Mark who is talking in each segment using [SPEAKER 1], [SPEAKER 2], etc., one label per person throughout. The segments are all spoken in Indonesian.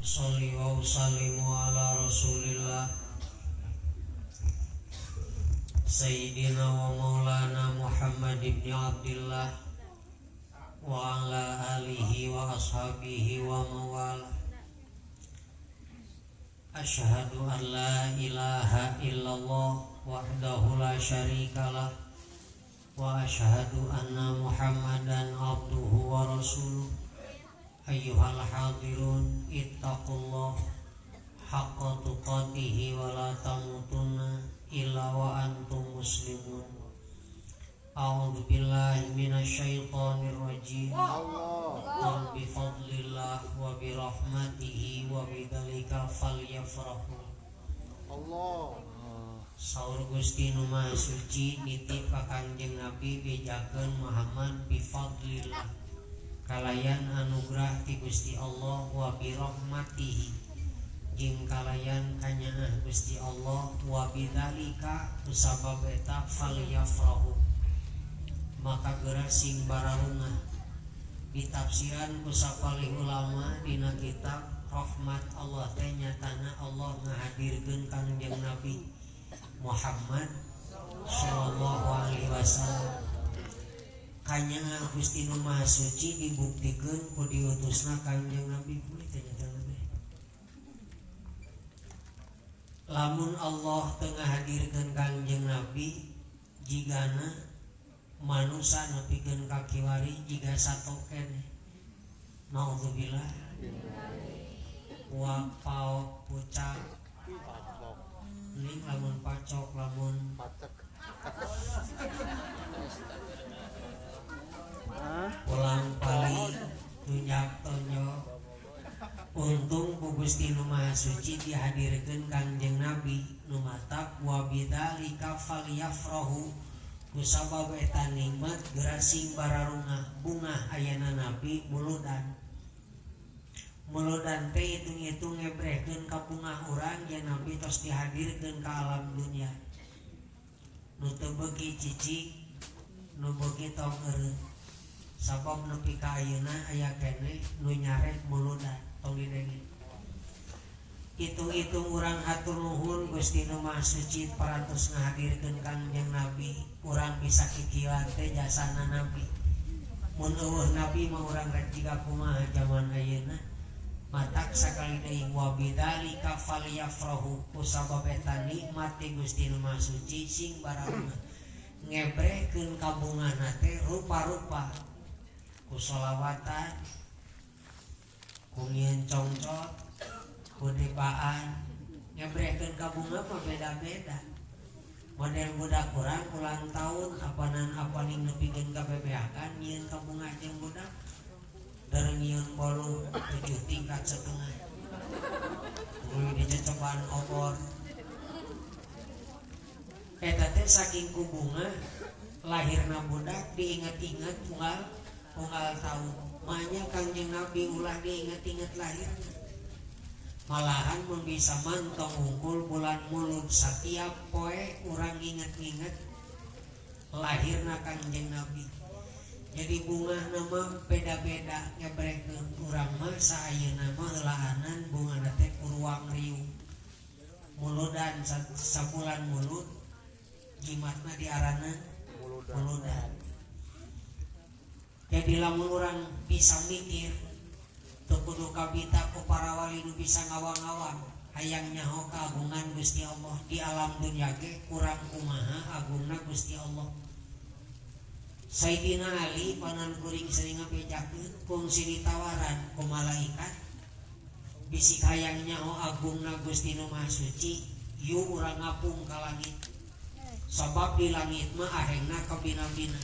[SPEAKER 1] Sholli wa usallimu ala rasulillah Sayyidina wa maulana Muhammad ibn Abdillah wa ala alihi wa ashabihi wa mawala. Asyhadu an la ilaha illallah wahdahu la syarikalah wa asyhadu anna Muhammadan abduhu wa rasuluh. Ayyuhal hadirun ittaqullah haqqa tuqatihi wa la tamutunna illa wa antum muslimun. A'udzu billahi minasyaitonir rajim. Qul bi fadlillah wa bi rahmatihi wa bidzalika falyafrahu. Allah. Saur Gusti Nu Maha Suci nitip ka Kanjeng Nabi bejakeun Muhammad bi fadlillah. Kalayan anugerah ti Gusti Allah wa bi rahmatihi jeung kalayan kanyaah Gusti Allah wa bidzalika kusabab eta falyafrahu maka geura sing bararungah. Ditafsiran ku sapalih ulama dina kitab rahmat Allah teh nyatana Allah ngahadirkeun Kanjeng Nabi Muhammad sallallahu alaihi wasallam. Kanyaah Gusti Nu Maha Suci dibuktikeun ku diutusna Kanjeng Nabi kuwi teh nyatana. Lamun Allah teu ngahadirkeun Kanjeng Nabi jigana manusia nepikeun ka kiwari jiga sato keneh. Naudzubillah. Wa paok pucak. Ning lamun pacok lamun pacek. Pulang pali tunjak tonyo. Untung ku Gusti Nu Maha Suci dihadirkeun Kanjeng Nabi nu matak wa bidzalika falyafrahu kusabab eta nikmat geura sing bararungah bungah ayana Nabi muludan. Muludan teh hitung-hitung ngebrehkeun ka bungah urang yen Nabi tos dihadirkeun ka alam dunia. Nu teu beuki cicik, nu beuki tong eureun. Sabab nepi ka ayeuna aya keneh nu nyarek muludan tong didenge. Hitung-hitung urang hatur nuhun Gusti Nu Maha Suci parantos ngahadirkeun Kanjeng Nabi. Urang bisa kikieuan teh jasana Nabi. Mun eueuh Nabi mah urang rek jiga kumaha zaman ayeuna. Matak sakali deui wa bidzalika falyafrahu kusabab eta nikmat ti Gusti Nu Maha Suci sing bararungah ngebrehkeun kabungahna teh rupa-rupa ku sholawatan, ku nyieun congcot, ku dipaan, ngebrehkeun kabunga mah beda-beda. Model budak urang ulang tahun apanan-apaning nepikeun kabebeakan nyieun kabunga jeung budak. Dari nyieun bolu 7 tingkat setengah. Mulai dicecobaan obor. Eta teh saking kubunga lahirna budak diinget-inget unggal tahun. Manya Kanjeng Nabi ulah diinget-inget lahirna. Malahan mun bisa mantong unggul bulan mulud setiap poe urang inget-inget lahirna Kanjeng Nabi. Jadi bunga nama beda-beda ngebrehkeun urang mah saeyeuna mah heulaanan bungana teh kuruang riung. Muludan sabulan mulud jimatna diarana muludan. Jadi lamun urang bisa mikir teu kudu kabita ku para wali nu bisa ngawang-ngawang hayang nyaho kaagungan Gusti Allah di alam dunya ge kurang kumaha agungna Gusti Allah. Sayyidina Ali panan kuring sering ngabejakeun kungsi ditawaran ku malaikat bisik hayang nyaho agungna Gusti Nu Maha Suci yu urang ngapung ka langit. Sabab di langit mah ahengna kabina-bina.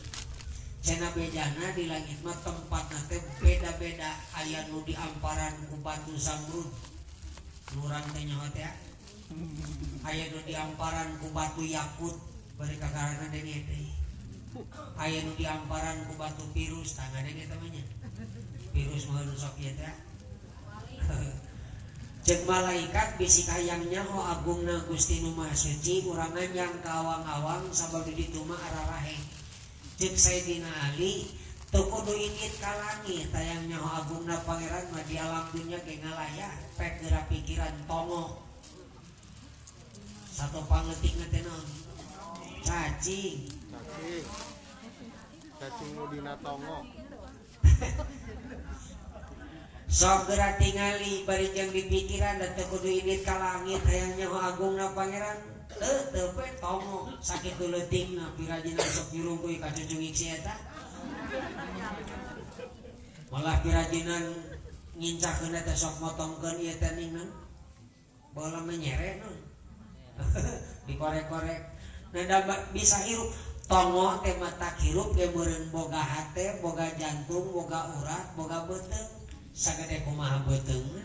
[SPEAKER 1] Cenah bejana di langit mah tempatna teh beda-beda aya nu diamparan ku batu zamrud. Urang teh nyaho teh aya nu diamparan ku batu yakut bari kagarana deui teh. Aya nu diamparan ku batu virus tangga denge tamanya. Virus mah nu sok ieu teh. Ceuk malaikat bisik hayang nyaho agungna Gusti Nu Maha Suci urang nyang ka awang-awang sabab di ditu mah ararahe. Ceuk Sayyidina Ali teu kudu ingit ka langit tayang nyaho agungna pangeran mah di alam dunya ge ngalaya pek geura pikiran tongo satu pangleutikna teh naon cacing
[SPEAKER 2] nu dina tongo
[SPEAKER 1] sok geura tingali bari jeung di pikiran da teu kudu ingit ka langit tayang nyaho agungna pangeran teu pe tongo sakitu leutikna pirajinan sok nyurungkuy ka cucungik si eta malah pirajinan ngincakeun eta sok motongkeun ieu teh ningan bola menyere non dikorek-korek nanda bisa hirup tongo teh mata hirup ge meureun boga hate boga jantung boga urat boga beuteung sagede kumaha beuteungna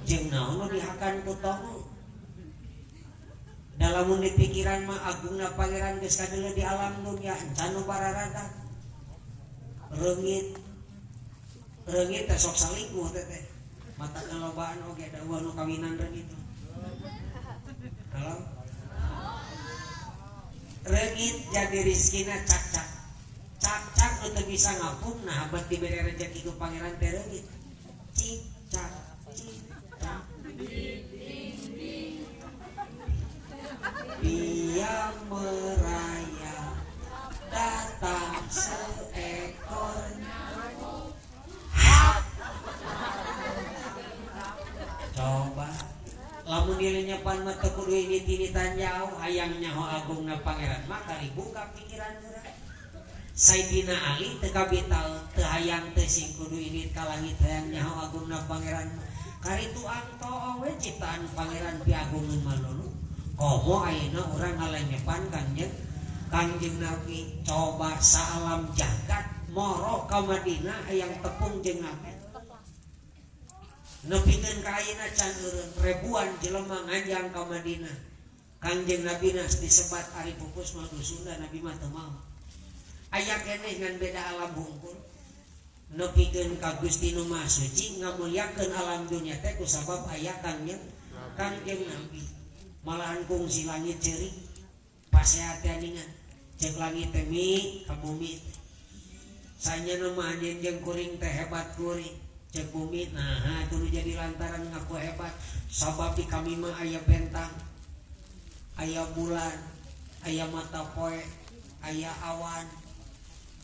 [SPEAKER 1] jeung naon nu dihakan ku tongo dalamun di pikiran mah agungna pangeran geus kadeuleu di alam dunya encan nu bararadak reungit teh sok salingkuh teh mata kalobaan oge da nu kawinan reungit halo reungit jadi rizkina cak nu teu bisa ngapung nah abad dibere rezeki ku pangeran teh reungit cicak dia merayap datang seekor nyamuk coba lamun dirinya pan mah teu kudu init-initan jauh hayang nyaho agungna pangeran mah kari buka pikiran urang Sayyidina Ali teu kabitaeun teu hayang teu sing kudu init ka langit hayang nyaho agungna pangeran kari tuang toh we ciptaan pangeran piagungeun mah lulu komo ayeuna urang ngalenyepan Kanjeng Nabi coba saalam jagat moro ka Madinah hayang tepung jeung Nabi nepikeun ka ayeuna can eureun ribuan jelema ngajang ka Madinah Kanjeng Nabi nas disebat ari pupus mah Sunda Nabi mah teu mau aya keneh ngan beda alam hungkul nepikeun ka Gusti Nu Maha Suci ngamulyakeun alam dunya teh kusabab aya Kanjeng Nabi malahan kungsi langit ceuring pasehat teh ningan cek langit teh mi ka bumi sanyana mah anjeun jeung kuring teh hebat kuring cek bumi nah atuh nu jadi lantaran ngaku hebat sabab di kami mah aya bentang aya bulan aya mata poe aya awan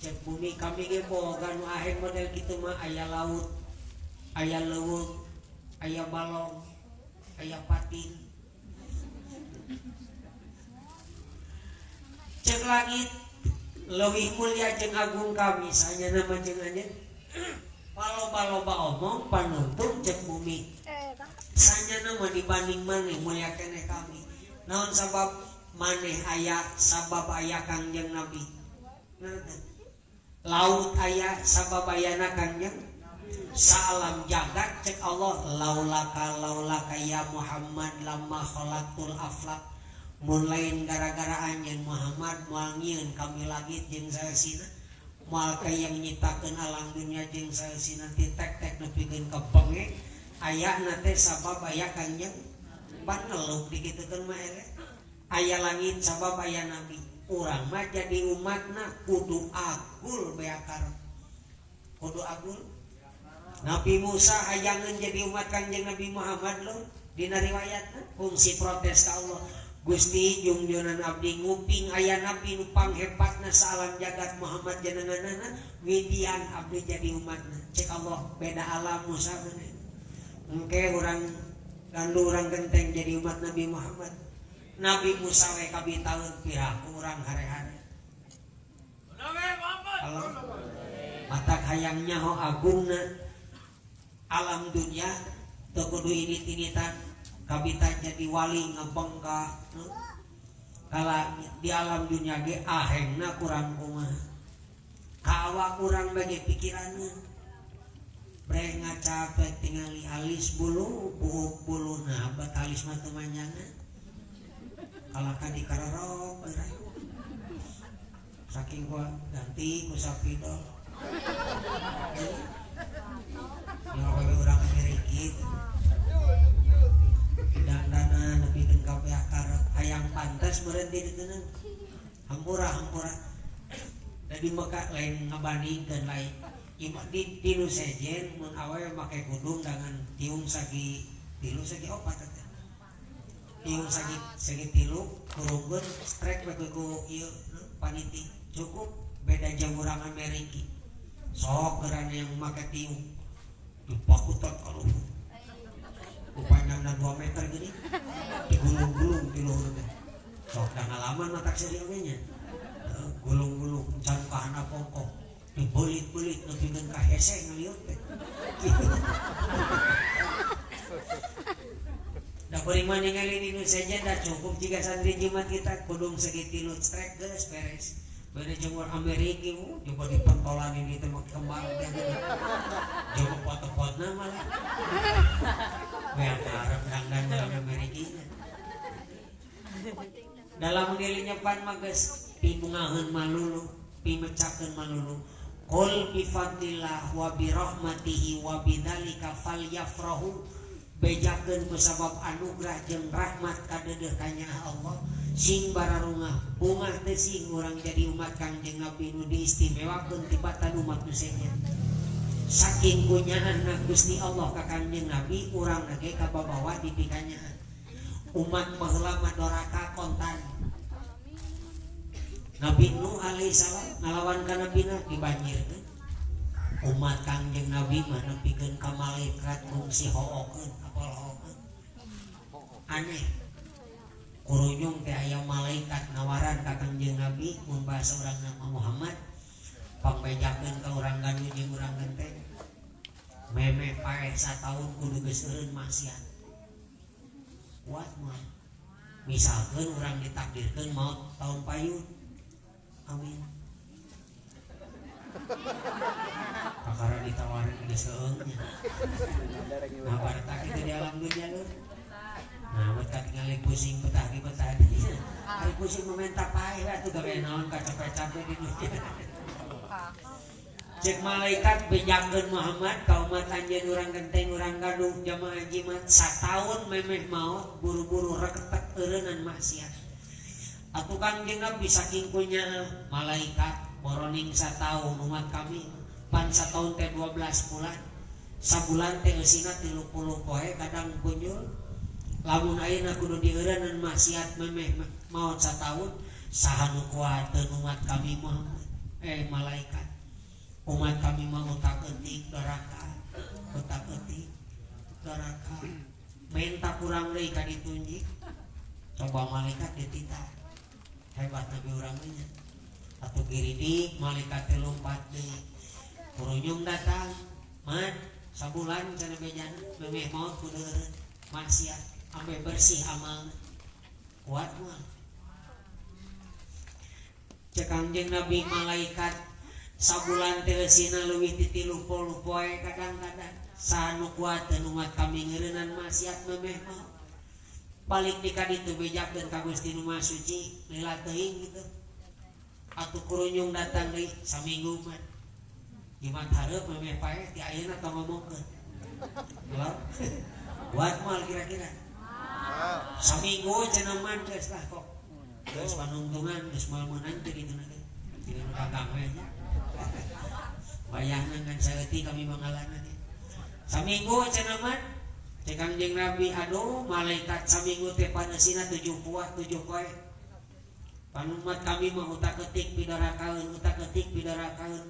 [SPEAKER 1] cek bumi kami ge boga nu aheng model kitu mah aya laut aya leuweung aya balong aya pating cek langit leuwih mulia jeung agung kami sanyana mah jeung anjeun paloba-loba omong panuntun cek bumi sanyana mah dibanding maneh mulia keneh kami naon sabab maneh aya sabab aya Kangjeng Nabi laut aya sabab ayana Kangjeng saalam jagat cek Allah laulaka ya Muhammad lamma khalaqtul aflaq mun lain gara-gara anjeun Muhammad moal ngieun kami langit jeung saeusina moal kayang nyiptakeun alam dunya jeung saeusina ti tek-tek nepikeun ka penge ayana teh sabab aya Kangjeng pan ngeluh dikitukeun mah ele aya langit sabab aya nabi urang mah jadi umatna kudu agul beakar kudu agul Nabi Musa hayangeun jadi umat Kangjeng Nabi Muhammad lo dina riwayatna fungsi protes ka Allah Gusti junjunan abdi nguping aya nabi nu panghepatna saalam jagat Muhammad jenenganana widian abdi jadi umatna cek Allah beda alam Musa maneh engke urang gandu urang genteng jadi umat Nabi Muhammad Nabi Musa we kabitaeun piraku urang hare-hare Allah matak hayang nyaho agungna alam dunya teu kudu init-initan kabita jadi wali ngabengka kala di alam dunia ge ahengna kurang kumaha ka awak urang bage pikiranna bre ngacapek tingali alis bulu buuk buluna bat alis mah teu manyana kala ka dikararok saking gua ganti ku sapidol ya we urang Amerika dandanan nepikeun ka beakar hayang pantes meureun di dieu hampura Jadi maka lain ngabandingkeun lain di tilu sejen mun awewe make kudung dengan tiung sagi tilu sagi opat eta tiung sagi tilu kurungkeun strek bagi ku ieu paniti cukup beda jamurangan meriki sok geurana yang make tiung dipakutan kalau panjangna 2 meter gini digulung-gulung di luhur teh sok da ngalaman mata seri nya gulung-gulung can kahana pongkok dibelit-belit nepikeun ka hese ngaliut teh kitu da beuring mah ningali dinu saja da cukup jika santri jimat kita kudung segitilu strek geus beres bade jemur Amerika coba dipentolan ini teh kembang teh coba foto-fotona malah beak arep dangdan Amerika dalam dirinya pan mah geus pimungaheun malulu pimecakeun malulu qul bi fadlillah wa bi rahmatihi wa bidzalika falyafrahu bejakeun ku sabab anugerah jeung rahmat kadeudeuh ka nya Allah sing bararungah bunga teh sing urang jadi umat Kangjeng Nabi nu diistimewakeun tibatan umat nu sejen saking kunyahanna Gusti Allah ka Kangjeng Nabi urang ge kababawa di pikanyahan umat baheula mah doraka kontan Nabi Nuh alaihissalam ngalawan ka nabina dibanjirkeun umat Kangjeng Nabi mah nepikeun ka malaikat mung si hookeun apal hookeun aneh kurujung teh aya malaikat nawaran ka Kangjeng Nabi mun basa urang nama Muhammad pangbejakeun ka urang ganu jeung urang genteng memeh paeh sataun kudu geus eureun maksiat kuat mah misalkeun urang ditakdirkeun maot taun payun amin kakara ditawarin ke seungnya nah pada tak itu di alam dunia lur nah buat tinggal pusing betah di betah di hari pusing meminta paeh atuh gawe naon capek-capek di dunia cek malaikat bejakeun Muhammad ka umat anjeun urang genteng urang gaduh jamaah jimat sataun memeh maot buru-buru reketek eureunnan maksiat atuh Kangjeng Nabi saking punya malaikat boroning sataun umat kami pan sataun teh 12 bulan sabulan teh eusina 30 poe kadang punjul lamun ayeuna kudu dieureunnan maksiat memeh maot sataun saha nu kuateun umat kami Muhammad malaikat umat kami mah utak-atik doraka utak-atik doraka menta kurang deui ka ditunjik coba malaikat dititah hebat Nabi urangnya atau giridik malaikat teh lompat deui kurunyung datang man sabulan cenah bejana memeh maot kudu eureun maksiat ampe bersih amal kuat mah cek Kangjeng Nabi malaikat sabulan teh eusina leuwih ti 30 poe kadang-kadang saha nu kuateun umat kami ngeureunnan maksiat memeh maot balik di kaditu bejakeun ka Gusti Nu Maha Suci lila teuing gitu atuh kurunyung datang deui saminggu mah jimat hareup memeh paeh ti ayeuna tong ngomongkeun lho buat mal kira-kira saminggu cenah man geus lah kok geus panungtungan geus moal meunang teh ditu na teh jadi dagang we nya bayangna kan saeutik kami mangalana teh saminggu cenah man cek Kangjeng Nabi aduh malaikat saminggu teh paneusina 7 poe panumat kami mah utak-atik pidorakaeun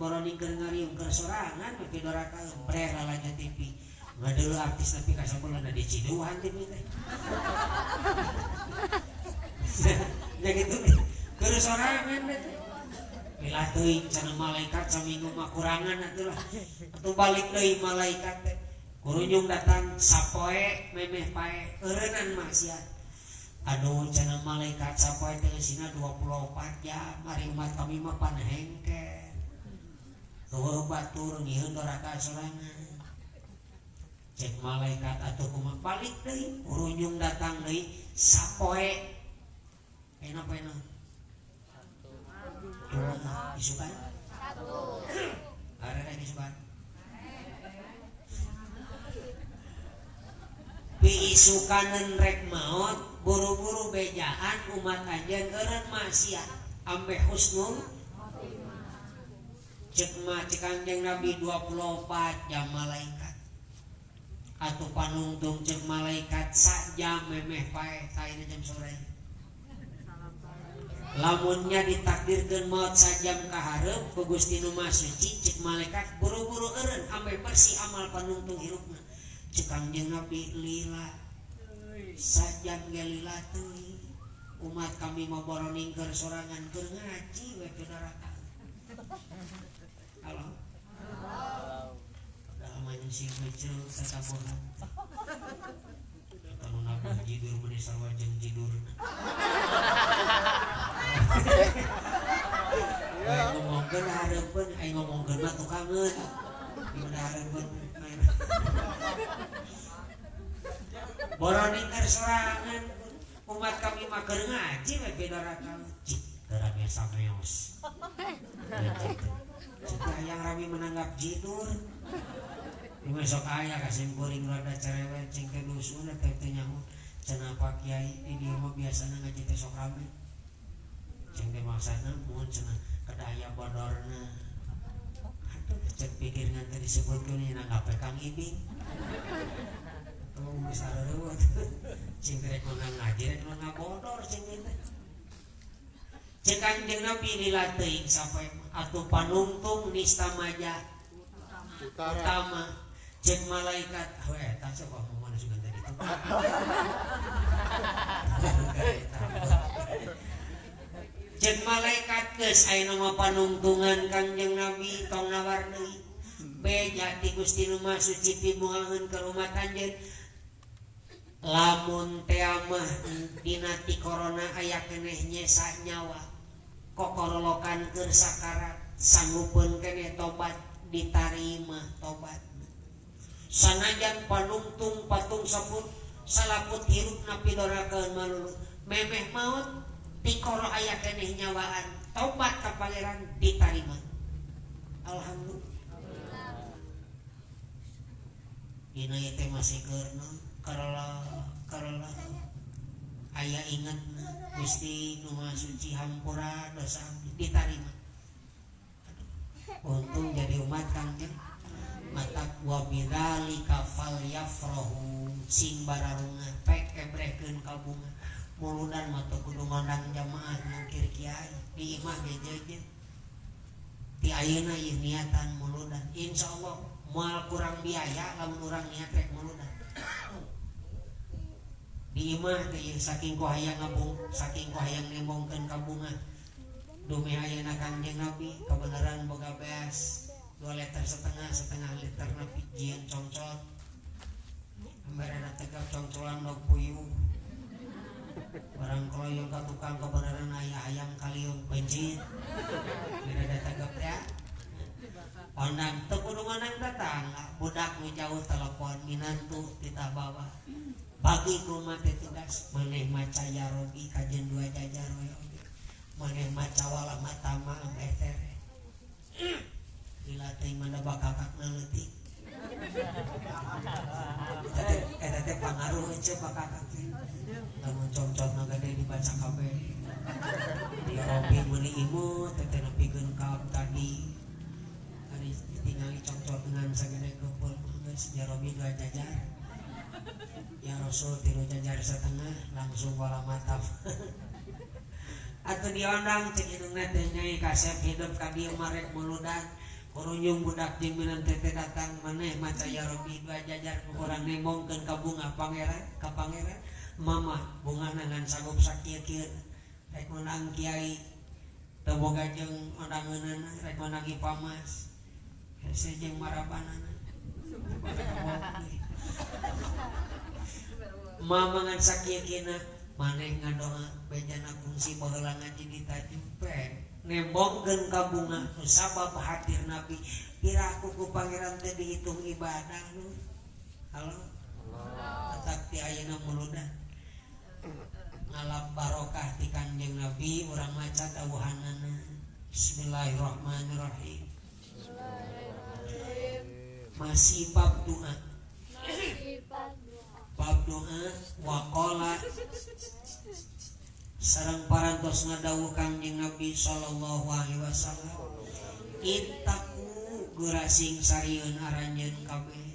[SPEAKER 1] boroning keur ngariung keur sorangan pidorakaeun breh lalanya TV ngadeuleuh artis nepi ka sabulan di Ciduhan TV teh ya gitu keur sorangan teh pilah teuing cenah malaikat saminggu mah kurangan atuh lah atuh balik deui malaikat teh kurunyung datang sapoe memeh pae eureunnan maksiat aduh cenah malaikat sapoe teh eusina 24 jam mari umat kami mah pan hengke heueuh batur ngieun doraka sorangan cek malaikat atuh kumaha balik deui kurunyung datang deui sapoe pena isukan arek isukan piisukaneun rek maot buru-buru bejaan umat anjeun eureun maksiat ampe husnul cek mah cek Kangjeng Nabi 24 jam malaikat atuh panungtung cek malaikat sajam memeh pae kaina jam sore lamunnya ditakdirkeun maut sajam ka hareup ku Gusti Nu Maha Suci cek malaikat buru-buru eureun ampe bersih amal panungtung hirupna cek Kangjeng Nabi lila sajam ge lila teuing umat kami mau boroningkeun sorangan keur ngaji we ke neraka. Halo. Halo. Manusia kecil sakabohan. Kalau nabi jidur meni sarwa jeung jidur. Ayo ngomongkeun hareupeun, ayo ngomongkeun mah tukangeun. Gimana hareupeun? Boroningkeun sorangan umat kami mah keur ngaji we ke neraka. Darahnya sameos. Jika yang rami menanggap jidur besok ayah kasih kuring rada cerewet cing ke dusun atau nyaho cenah Pak Kiai di dia mah biasana ngaji teh sok rame cing teh maksana mun cenah kedaya bodorna aduh cek pikir ngan teh disebutkeun nya ngape Kang Ibing geus sareureut cing teh rek ngaji rek ngabodor cing teh cek Kangjeng Nabi lila teuing sampai atuh panungtung nistamaja utama cek malaikat we eta coba mau mana sugan tadi itu cek malaikat geus ayeuna mah panungtungan Kangjeng Nabi tong nawar deui beja ti Gusti Nu Maha Suci pimuaheun ka umat anjeun lamun teh mah dina ti corona aya keneh nyesa nyawa kokorolokan keur sakarat sanggupeun keneh tobat ditarima tobat sanajan panungtung patung saput salaput hirupna pidorakeun malulu memeh maut tikoro aya keneh nyawaan tobat ka Pangeran ditarima alhamdulillah dina ieu teh masih keurna karela aya ingatna Gusti Nu Maha Suci hampura dosa ditarima untung jadi umat Kangjeng matak wa bidzalika falyafrahu sing bararunga pek ebrehkeun kabunga muludan mah teu kudu ngondang jamaah mungkir kiai di imah gejeje ti ayeuna ieu niatan muludan insyaallah moal kurang biaya lamun urang niat rek muludan di imah teh saking ku hayang ngabung saking ku hayang nembongkeun kabunga dume ayeuna Kangjeng Nabi kebenaran boga beas 2,5 liter setengah liter napi jieun congcot ambarana tegap congcolan dog puyuh barang kroyong ka tukang kebenaran aya ayam kaliung pencit beda tegap teh ondang teu kudu ngonang tetangga budak nu jauh telepon minantu titah bawa bagi kumat tugas maneh maca ya Robi kajen 2 jajar we oge maneh maca wala matama ambeh tere lila teuing mana bakakakna leutik eta teh pangaruh ece bakakak teh lamun congcotna gede dibaca kabeh ya Robi meuli imut teh nepikeun ka tadi ari ditingali congcot dengan sagede geupel geus ya Robi 2 jajar ya Rasul 3 jajar setengah langsung wala mataf atuh diondang cek hidungna teh nyai kasep hidup ka dieu marek muludan kurunjung budak jeung minang teh datang maneh maca ya Rabbi 2 jajar urang nembongkeun ka bunga pangeran ka pangeran mamah bungana ngan sagup sakieu-kieu rek menang kiai teu boga jeung ondangeunana rek menang ipamas hese jeung marabanana mamangan sakieu-kieu maneh ngadoa bejana kungsi baheula ngaji di tajumpe nembongkeun ka bunga nu sabab hadir Nabi piraku ku pangeran teh dihitung ibadah nu halo tetap ti ayeuna muludan ngalap barokah ti Kangjeng Nabi urang maca dawuhanana bismillahirrahmanirrahim masih bab doa waqala sareng parantos ngadawuh Kangjeng Nabi sallallahu alaihi wasallam Ittaku gerasing sarieun aranjeun kabeh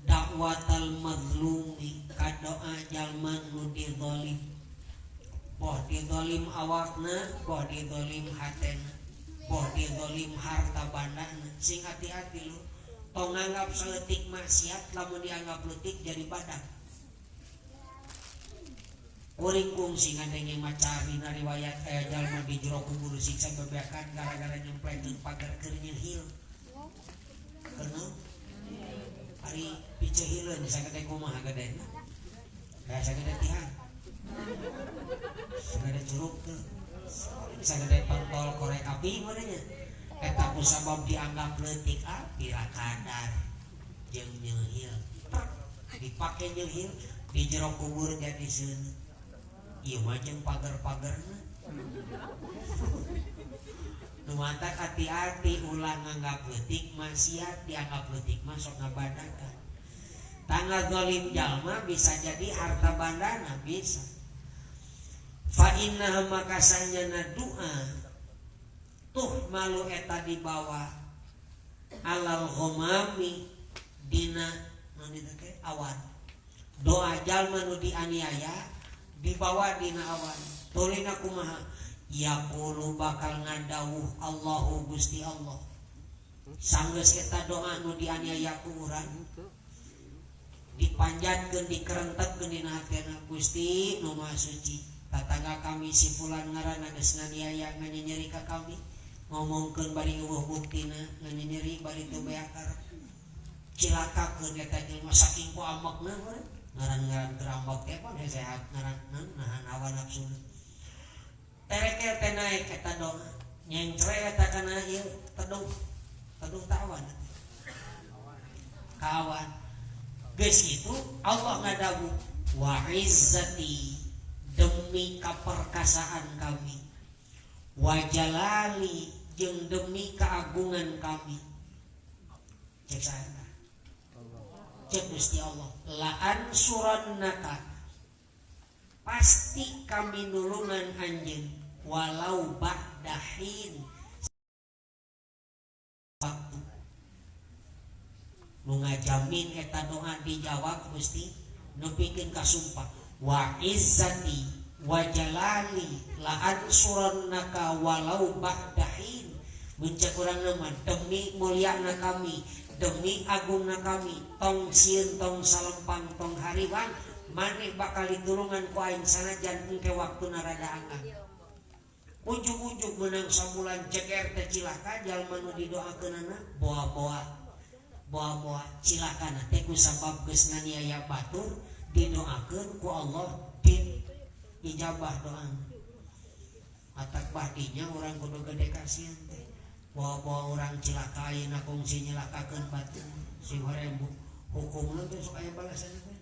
[SPEAKER 1] dakwatal mazlumi kadoa jalma nu dizalim boh dizalim awakna boh dizalim hatena boh dizalim harta bandana sing hati-hati lu tong nganggap saeutik maksiat lamun dianggap leutik jadi badak kuring kungsi ngandenge macari na riwayat aya jalma di jero kubur siksa bebeakan gara-gara nyemplekeun pagar keur nyeuhil kenal hari picehileun sagede kumaha gadena kayak sagede tihan sagede curug teu sagede pentol korek api modenya eta kusabab dianggap leutik pira kadar jeung nyeuhil dipake nyeuhil di jero kubur jadi seuneu ieu mah jeung pagar-pagarna nu matak hati-hati ulah nganggap leutik maksiat dianggap leutik mah sok ngabadakan tangga zalim jalma bisa jadi harta bandana bisa fa inna makasanyana doa tuh malu eta dibawa alal ghamami dina nu diteh awan doa jalma nu dianiaya dibawa dina awan tulina kumaha yaqulu bakal ngadawuh Allahu Gusti Allah sanggeus eta doa nu dianiaya ku urang dipanjatkeun dikerentetkeun dina hatena Gusti nu Maha Suci tatangga kami si fulan ngaranna geus nganiaya nganyeri ka kami ngomongkeun bari eueuh buktina nganyeri bari teu beakar cilakakeun eta jelema saking ku ambekna ngaran-ngaran kerambak teh pan sehat ngaran nahan hawa nafsu tereke teh naik eta doa nyengcre eta kana ieu teduh tawan kawan geus kitu Allah ngadawu wa izzati demi kaperkasaan kami wa jalali jeung demi keagungan kami cek saha cek Gusti Allah la ansurannaka pasti kami nulungan anjeun walau ba'dahin waktu nu ngajamin eta doa dijawab Gusti nepikeun ka sumpah wa izzati wa jalali la ansurannaka walau ba'dahin muncak urang nama demi muliana kami demi agungna kami tong sieun tong salempang tong hariwang maneh bakal ditulungan ku aing sanajan engke waktuna rada angkat ujug-ujug menang sabulan ceker teh cilaka jalma nu didoakeunana boa-boa cilakana teh kusabab geus nganiaya batur didoakeun ku Allah ijabah doa atak badinya urang kudu gede kasihan teh boa-boa urang cilaka ayeuna kungsi nyelakakeun batur si horembu hukumna teh sok aya balasan teh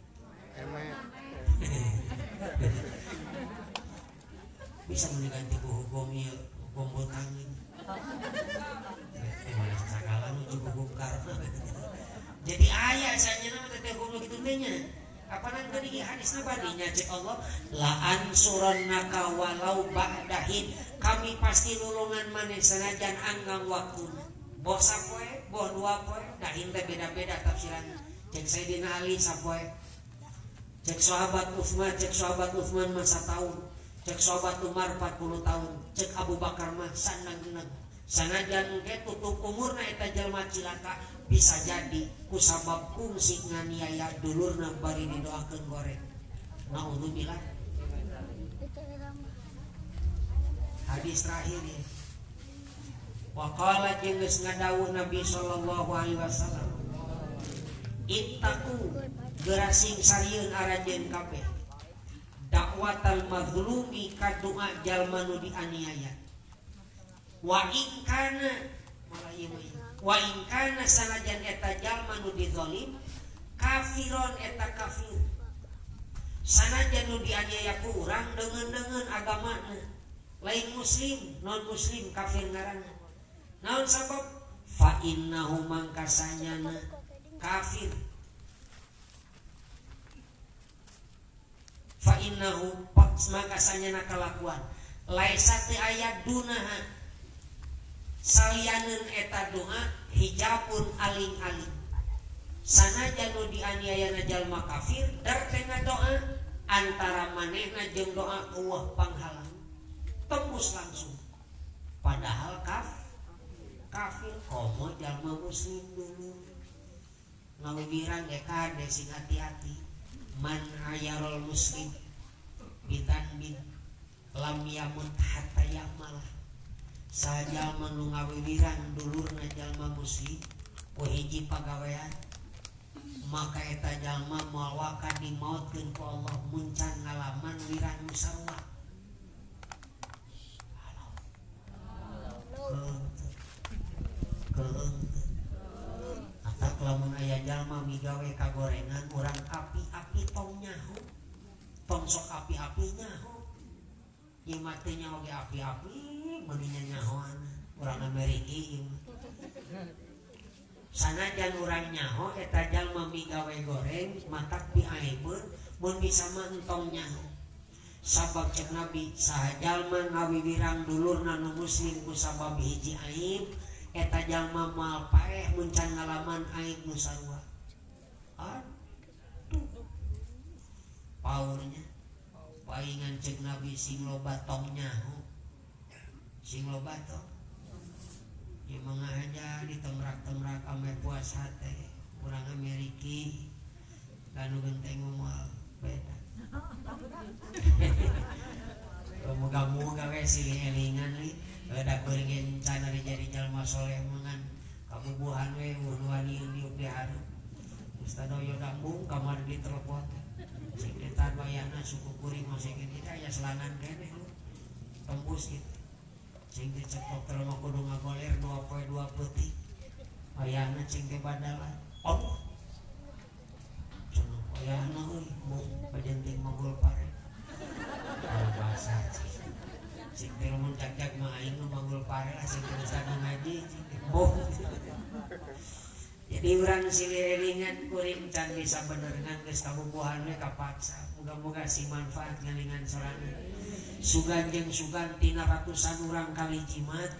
[SPEAKER 1] bisa mengganti hukum ieu hukum butangin malah sakala nu hukum karma jadi aya sajeuna teh hukum kitu teh nya kapanan tadi hadisna badinya cek Allah la ansurannaka walau ba'dahin kami pasti nulungan maneh sanajan anggang waktuna boh sapoe boh dua poe dahin teh beda-beda tafsiranna cek Sayyidina Ali sapoe cek sahabat Utsman masa tahun cek sahabat Umar 40 tahun cek Abu Bakar mah sandang-sandang sanajan engke tutup umurna eta jalma cilaka bisa jadi kusabab kungsi nganiaya dulurna bari didoakeun goreng naudzubillah hadis terakhir ya waqala jeung geus ngadawuh Nabi sallallahu alaihi wasallam ittaqu gerasing sarieun aranjeun kabeh dakwatal mazlumi kadoa jalma nu dianiaya wa in kana sanajan eta jalma nu dizalim kafiron eta kafir sanajan nu dianiaya ku urang deungeun agamana lain muslim non muslim kafir ngaranna naon sabab fa innahu mangkasanyana kafir fa innahu mangkasanyana kalakuan laisa teu aya dunaha salianeun eta doa hijabun aling-aling sanajan nu dianiayana jalma kafir dartena doa antara manehna jeung doa eueuh panghalang tembus langsung padahal kafir komo jalma muslim dulu ngawibirang ge kade sing hati-hati man ayarul muslim bidan bin lam yamut hatta ya'malah sajalma nu ngawibirang dulurna jalma muslim ku hiji pagawean maka eta jalma moal waka dimautkeun ku Allah muncan ngalaman wirang nu sarua atak lamun aya jalma migawe kagorengan urang api-api tong nyaho tong sok api-api nyaho ieu mah teh nyaho ge api-api meuninya nyahoan urang Amerika ieu sanajan urang nyaho eta jalma migawe goreng matak piaebeun mun bisa mah entong nyaho sabab cek Nabi saha jalma ngawiwirang dulurna nu muslim ku sabab hiji aib eta jalma moal paeh mun can ngalaman aib nu sarua aduh paurnya paingan cek Nabi sing loba tong nyaho sing loba tong ya mengaja di temrak-temrak ame puasa teh urang Amerika kanu genteng moal beda moga-moga we silih elingan nih da keurang can ari jadi jalma soleh mangan kabubuhan we wani diuk diharu ustad oyo dambung kamar di telepon sing ditan bayana suku kuring masih gini aya selangan kene lu tembus gitu sing dicek dokter mah kudu ngagoler 2 poe 2 peuting ayana cing teh badalan Allah cenah ayana euy mung pajenting manggul pare bahasa cing teh mun cak-cak mah aing nu manggul pare lah sing ustad ngaji cing teh jadi urang silih-elingan kuring can bisa benerengan geus kabubuhan we kapaksa muga-muga si manfaat ngalingan sorangan sugan jeung sugan tina ratusan urang kali jimat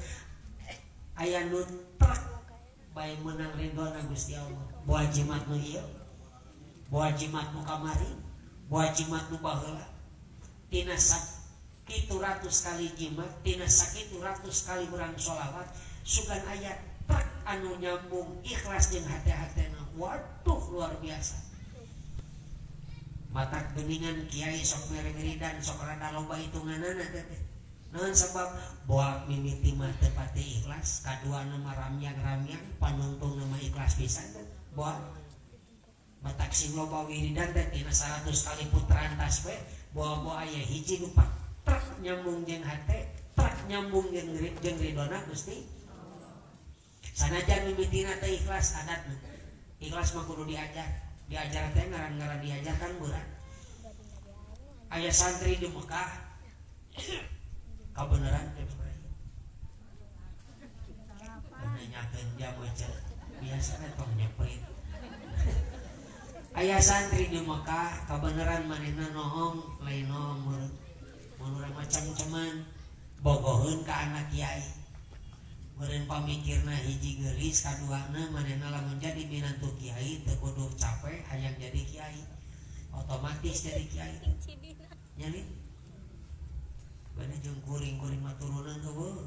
[SPEAKER 1] aya nu trek bae meunang ridona Gusti Allah boa jimat nu ieu boa jimat nu kamari boa jimat nu baheula tina 700 kali jimat tina 100 kali urang sholawat sugan aya trek anu nyambung ikhlas jeung hate-hatena waduh luar biasa matak geningan kiai sok mere-meridan sok rada loba hitunganana teh naon sabab boa mimiti mah teu pati ikhlas kaduana mah ramyang-ramyang panuntung mah ikhlas pisan teh boa matak sing loba wiridan teh tina 100 kali putaran tasbih boa-boa aya hiji nu trek nyambung jeung hate trek nyambung jeung ridona Gusti sanajan mimitina teh ikhlas adatna ikhlas mah kudu diajar teh ngaran-ngaran diajar kan beurang aya santri di Mekah kabeneran teh nanyakeun dia baca biasa tong nyeprit aya santri di Mekah kabeneran manehna nohong lain nohong mun urang macam-caman bogoheun ka anak kiai meureun pamikirna hiji geulis kaduana manehna lamun jadi minantu kiai teu kudu capek hayang jadi kiai otomatis jadi kiai nyali bade jeung kuring-kuring mah turunan eueuh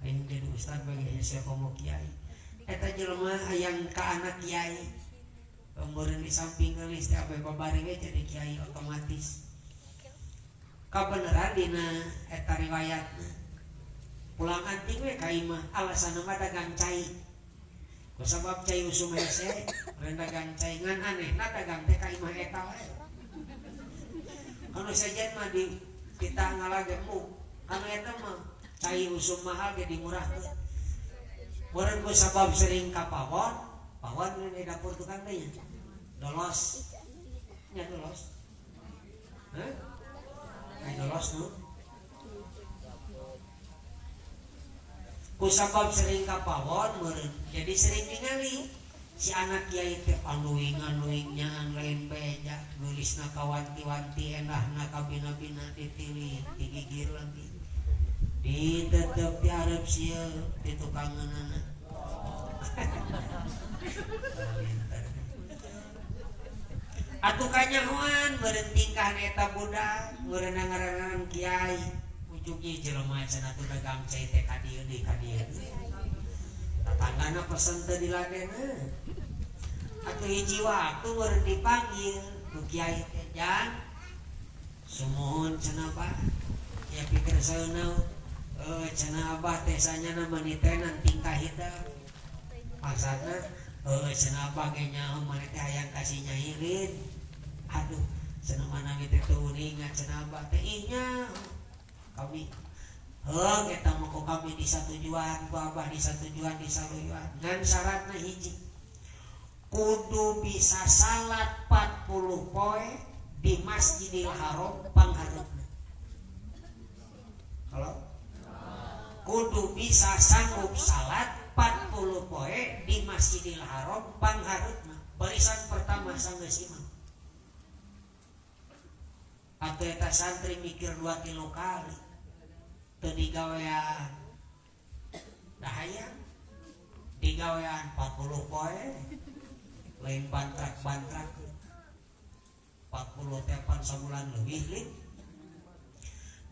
[SPEAKER 1] hayang jadi ustad bagi hese komo kiai eta jelema hayang ka anak kiai meureun di samping geulis teh abe babari we jadi kiai otomatis kabeneran dina eta riwayatna pulang anting we ka imah alasanna mah dagang cai kusabab cai usum hese ren dagang cai ngan anehna dagang teh ka imah eta we anu sajen mah di kita ngalage mu anu eta mah cai usum mahal ge dimurahkeun meureun kusabab sering ka pawon di dapur tukang teh nya dolos nya dolos dolos nu kusabab sering kapawon meureun jadi sering ningali si anak kiai teh anuing-anuing nyaan lain beja geulisna kawanti-wanti enahna kabina-bina ditilih digigir lagi di tetep di Arab sieu di tukangeunana. Atuh kanyahoan meureun tingkah eta budak meureun ngarangan kiai ujug ieu jelema cenah atuh dagang cai teh ka dieu deui ka dieu. Tatanggana pesen teu diladeneun. Atuh hiji waktu meureun dipanggil ku kiai teh jang sumuhun cenah Pak ya pikir saeunaun cenah Abah teh sanyana manitenan tingkah hidup maksudna cenah Abah ge nyaho maneh teh hayang kasih nyairin aduh cenah mana teh teu uningan cenah Abah teh ih nya kami eta mah ku kami disatujuan ku Abah disatujuan disaluyuan ngan syaratna hiji kudu bisa salat 40 poe di Masjidil Haram panghareupna. Halo? Kudu bisa sanggup salat 40 poe di Masjidil Haram panghareupna. Barisan pertama sanggeus imam. Atuh eta santri mikir 2 kilo kali. Teu digawean. Da hayang digawean 40 poe. Lain bantrak-bantrak 40 tepan sabulan leuwih lin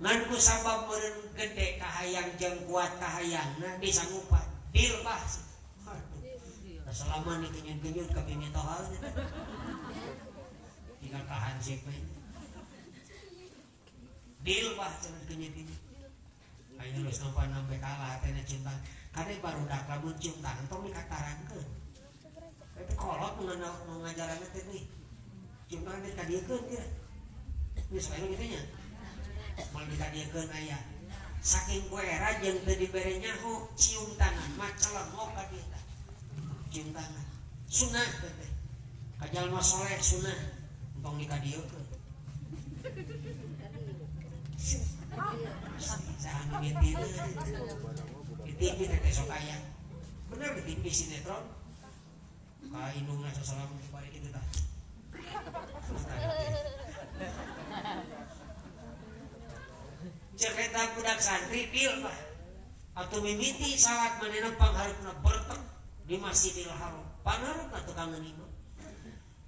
[SPEAKER 1] ngan ku sabab meureun gede kahayang jeung kuat kahayangna disanggupan dil bah aduh selama ni kenyut-kenyut ka pimitohan tinggal tahan sip dil bah cenah kenyut-kenyut aya geus nampa-nampa kalah teh cinta kade barudak lamun cium tangan tong dikatarankeun tapi kolot ngajarannya teh nih cuma dia kadiekeun dia geus bae kitu nya moal dikadiekeun aya saking kuera jeung teu dibere nyaho cium tangan mah celengok ka dieu tah cium tangan sunah teh ka jalma soleh sunah entong dikadiekeun sahan mitin di TV teh sok aya bener di TV sinetron ka indungna sasalam bari kitu tah. Cek eta budak santri dil Pak. Atuh mimiti salat manehna panghareupna bertek di Masjidil Haram. Panghareupna teu kangen imam.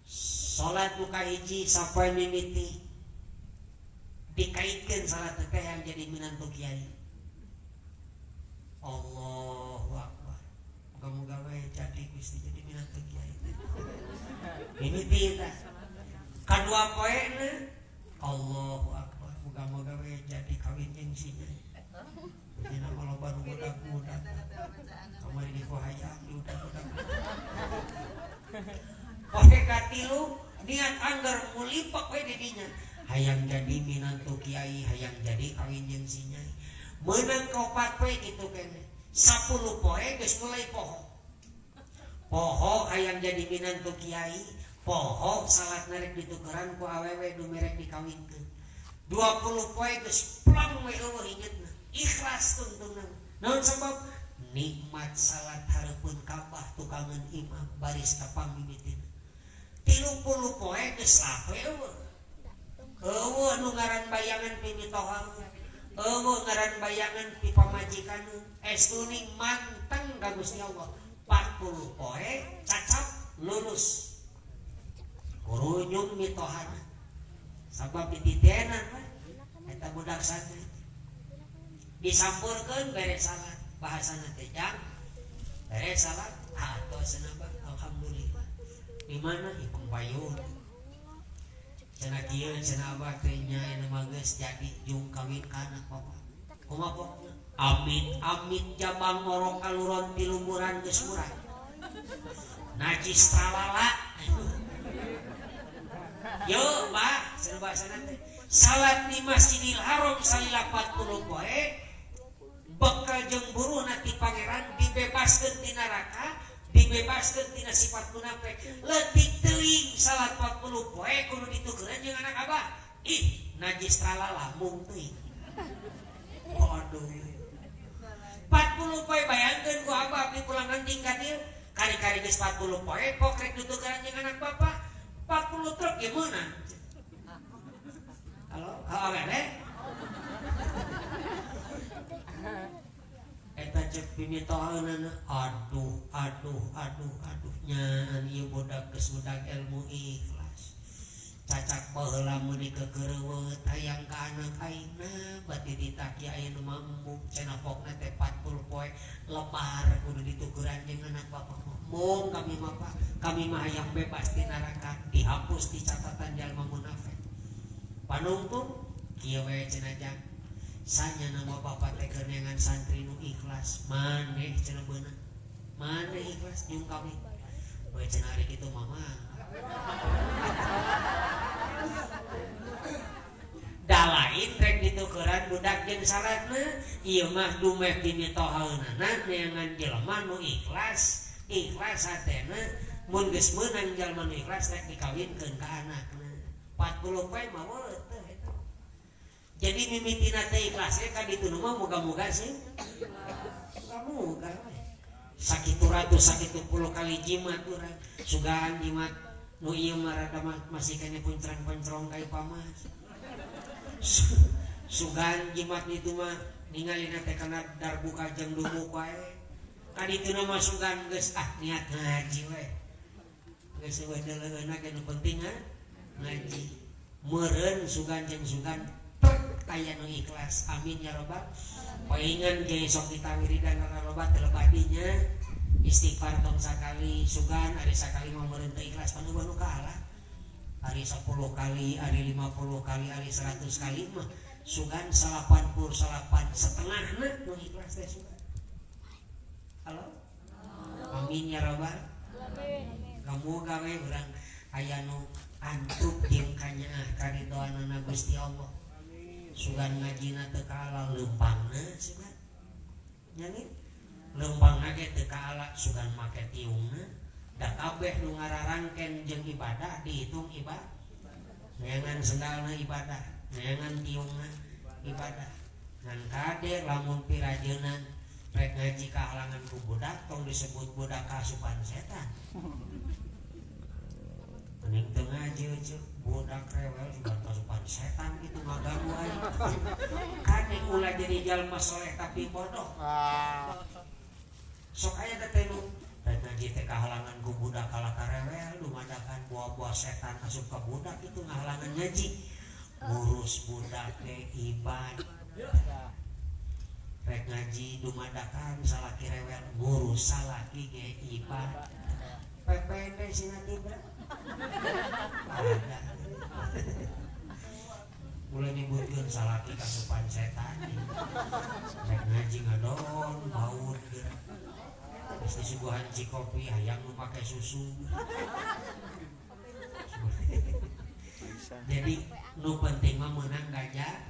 [SPEAKER 1] Salat nu kahiji sampai mimiti dikaitkeun salat teh yang jadi minantu kiai. Allahu Akbar. Moga-moga we jadi Gusti jadi minantu kiai. Mimiti tah. Kadua poena Allahu Akbar. Moga-moga we jadi kawin jeung si nyai. Dina maloba nu budak-budak. Kamari di hayang di budak-budak. Poe katilu niat anggar mulipek we di dinya. Hayang jadi minantu kiai, hayang jadi kawin jeung si nyai. Meunang kaopat poe kitu keneh. 10 poe geus mulai poho. Poho hayang jadi minantu kiai, poho salat narek ditukeran ku awewe nu merek dikawinkeun. 20 poe geus plang we eueuh ingetna. Ikhlas tuntunan. Naon sabab? Nikmat salat hareupeun Ka'bah tukangan imam baris ka pamimitin. 30 poe geus lape eueuh. Eueuh nu ngaran bayangan pimitohan. Eueuh ngaran bayangan ti pamajikan estuning manteng ka Gusti Allah. 40 poe cacap lulus kurunyung mitohan sabab dititenan eta budak santri disampurkeun beres salat bahasana teh jang beres salat atuh cenah alhamdulillah di mana ikung payun cenah kieu cenah abah teh nya anu mah geus jadi jung kawin ka anak papa kumaha pokna amit jabang ngorong kaluron di lumuran geus murah najis tralala yo Pak cenah bahasana teh salat di Masjidil Haram salila 40 poe bekal jeung buruhna ti pangeran dibebaskeun ti neraka dibebaskeun tina sifat munafik leutik teuing salat 40 poe kudu ditukeran jeung anak Abah ih najis tralala mung teuing waduh 40 poe bayangkeun ku Abah abdi pulangan tingkat ieu kari-kari geus 40 poe pok rek ditukeran jeung anak bapak 40 truk ge meunang. Halo, gede? mimitohaneuna aduh nyaan ieu budak geus budak ilmu ikhlas cacak baheula mun dikekeureuweut hayang ka anak aina bati ditaki aya nu mambu cenah pokna teh 40 poe lebar kudu ditukuran jeung anak bapak mung kami mah hayang bebas di neraka dihapus di catatan jalma munafik panungtung kieu we cenah jang sanya nama bapak teh keunengan santri nu ikhlas maneh cenah beunang maneh ikhlas jeung kami we cenah ari kitu mama da lain rek ditukeran budak jeung salatna ieu mah dumeh dimitohaeunana neangan jelema nu ikhlas hatena mun geus meunang jalma nu ikhlas rek dikawinkeun ka anakna 40 poe mah teu eta jadi mimitina teh ikhlas ka ditu nu mah moga-moga sih moga sakitu ratus sakitu puluh kali jimat urang sugaan jimat nu ieu mah rada masih kene puncrang-puncrong ka ipamah sugan jimat itu mah ningalina teh kana darbu kajeng dumuk wae kadituna mah sugan geus niat ngaji we geus we deuleueuna ge nu penting ngaji meureun sugan jeung sugan aya nu ikhlas amin ya rabbal paingan ge sok ditawiridan kana loba teu lebadinya istighfar tong sakali sugan ari sakali mah meureun teu ikhlas panu nu kalah hari 10 kali, hari 50 kali, hari 100 kali mah sugan 88 setengahna nu ikhlas teh sugan. Halo? Amin ya rabbal. Amin. Kamu gawe urang aya nu antuk jeung kanyaah karidoanana Gusti Allah. Sugan ngajina teu kaala leumpangna sugan. Nyanyi? Leumpangna ge teu kaala sugan make tiungna. Da kabeh nu ngararangken jeung ibadah dihitung ibadah neangan sendalna ibadah neangan tiungna ibadah ngan kade lamun pirajeunan rek ngaji ka halangan ku budak tong disebut budak kasupan setan mending teu ngaji ceu budak rewel juga kasupan setan kitu ngaganggu aing kade ulah jadi jalma soleh tapi bodoh sok aya teh nu rek ngaji teh kahalangan ku budak kalah karewel dumadakan buah-buah setan asup ka budak itu ngahalangan ngaji ngurus budak teh ibadah rek ngaji dumadakan salaki rewel ngurus salaki ge ibadah PPD sina tibra ada mulai nyebutkeun salaki kasupan setan rek ngaji ngadon baut geura pasti suguhan cikopi hayang nu make susu jadi nu penting mah meunang gajah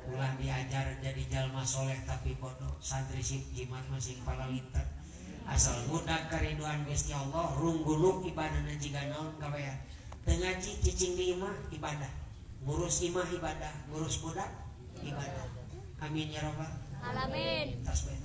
[SPEAKER 1] ulah diajar jadi jalma soleh tapi bodoh santri sip jimat masing palalinter asal budak kariduan Gusti Allah rungguluk ibadahna jiga naon kawean teu ngaji cicing di imah ibadah ngurus imah ibadah ngurus budak ibadah amin ya rabbal alamin tasbih